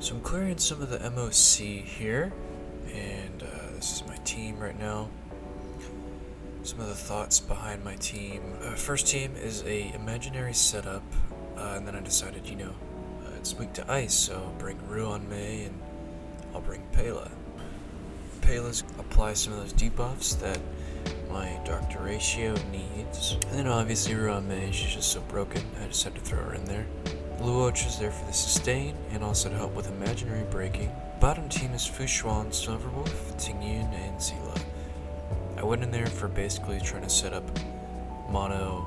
So I'm clearing some of the MOC here, and this is my team right now. Some of the thoughts behind my team. First team is a imaginary setup, and then I decided, it's weak to ice, so I'll bring Ruan Mei and I'll bring Pela. Pela's apply some of those debuffs that my Dr. Ratio needs. And then obviously Ruan Mei, she's just so broken, I just had to throw her in there. Luoch is there for the sustain and also to help with imaginary breaking. Bottom team is Fushuan, Silverwolf, Tingyun, and Zila. I went in there for basically trying to set up mono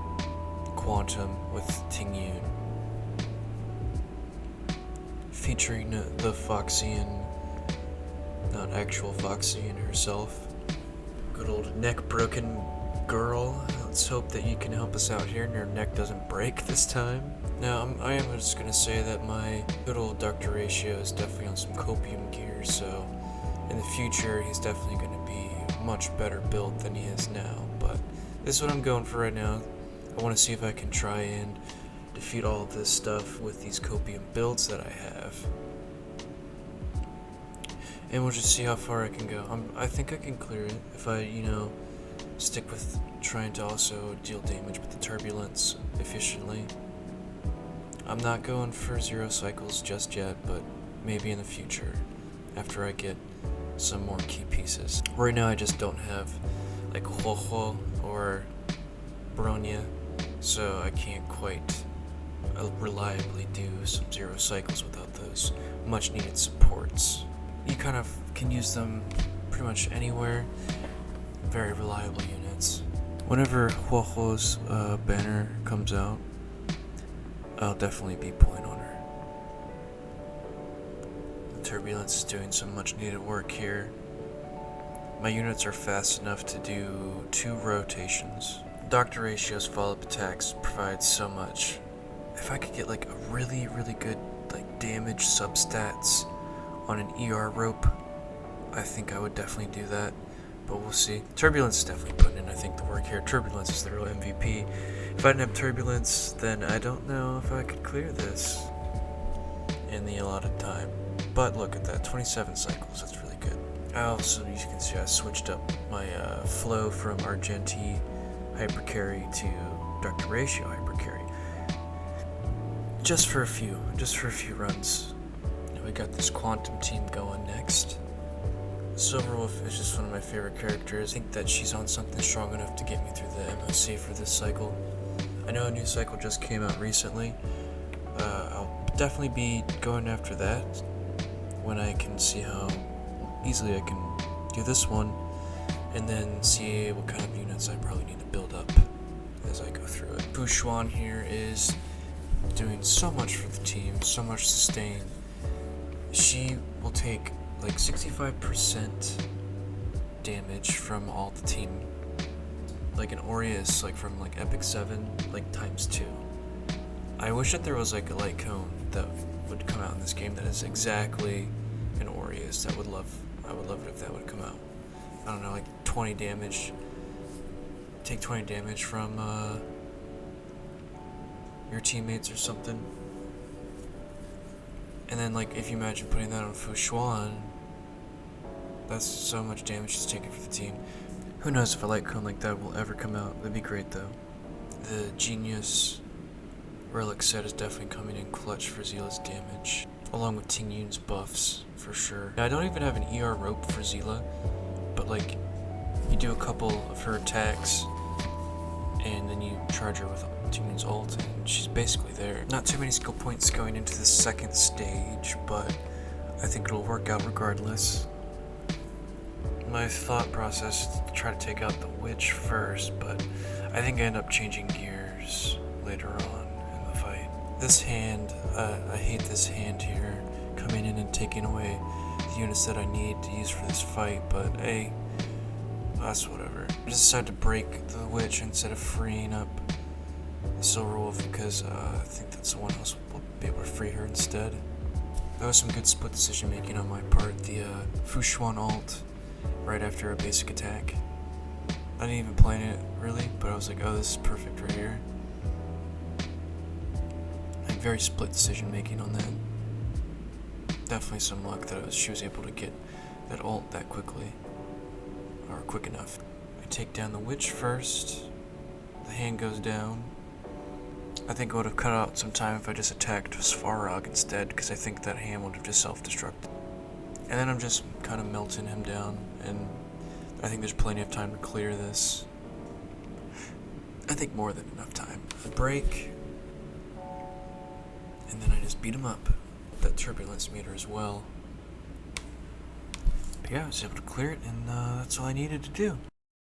quantum with Tingyun, featuring the Foxian, not actual Foxian herself. Good old neck broken girl. Let's hope that you can help us out here and your neck doesn't break this time. Now, I am just going to say that my good old Dr. Ratio is definitely on some copium gear, so in the future he's definitely going to be much better built than he is now, but this is what I'm going for right now. I want to see if I can try and defeat all of this stuff with these copium builds that I have. And we'll just see how far I can go. I think I can clear it if I, stick with trying to also deal damage with the turbulence efficiently. I'm not going for 0 cycles just yet, but maybe in the future, after I get some more key pieces. Right now I just don't have like Huohuo or Bronya, so I can't quite reliably do some 0 cycles without those much needed supports. You kind of can use them pretty much anywhere. Very reliable units. Whenever Huohuo's banner comes out, I'll definitely be pulling on her. The Turbulence is doing some much needed work here. My units are fast enough to do 2 rotations. Dr. Ratio's follow-up attacks provide so much. If I could get like a really good like damage substats on an ER rope, I think I would definitely do that, but we'll see. Turbulence is definitely putting in, I think, the work here. Turbulence is the real MVP. If I didn't have Turbulence, then I don't know if I could clear this in the allotted time. But look at that, 27 cycles, that's really good. I also, as you can see, I switched up my flow from Argenti Hypercarry to Dr. Ratio Hypercarry. Just for a few runs. Now we got this Quantum team going next. Silverwolf is just one of my favorite characters. I think that she's on something strong enough to get me through the MOC for this cycle. I know a new cycle just came out recently. I'll definitely be going after that when I can see how easily I can do this one, and then see what kind of units I probably need to build up as I go through it. Fushuan here is doing so much for the team, so much sustain. She will take like 65% damage from all the team. Like an Aureus, like from like Epic 7, like times 2. I wish that there was like a light cone that would come out in this game that is exactly an Aureus. I would love it if that would come out. I don't know, like 20 damage. Take 20 damage from your teammates or something. And then, like, if you imagine putting that on Fushuan, that's so much damage it's taken for the team. Who knows if a light cone like that will ever come out. That'd be great, though. The Genius Relic set is definitely coming in clutch for Zila's damage, along with Tingyun's buffs, for sure. Now, I don't even have an ER rope for Zila, but, like, you do a couple of her attacks, and then you charge her with Tingyun's ult, and she's basically there. Not too many skill points going into the second stage, but I think it'll work out regardless. My thought process is to try to take out the witch first, but I think I end up changing gears later on in the fight. This hand, I hate this hand here, coming in and taking away the units that I need to use for this fight, but hey, that's whatever. I just decided to break the witch instead of freeing up the Silverwolf because I think that someone else will be able to free her instead. That was some good split decision making on my part. The Fushuan ult right after a basic attack. I didn't even plan it really, but I was like, oh, this is perfect right here. And very split decision making on that. Definitely some luck that she was able to get that ult that quickly. Or quick enough. I take down the witch first. The hand goes down. I think I would have cut out some time if I just attacked Svarog instead, because I think that hand would have just self-destructed. And then I'm just kind of melting him down, and I think there's plenty of time to clear this. I think more than enough time. A break, and then I just beat him up. That turbulence meter as well. But yeah, I was able to clear it, and that's all I needed to do.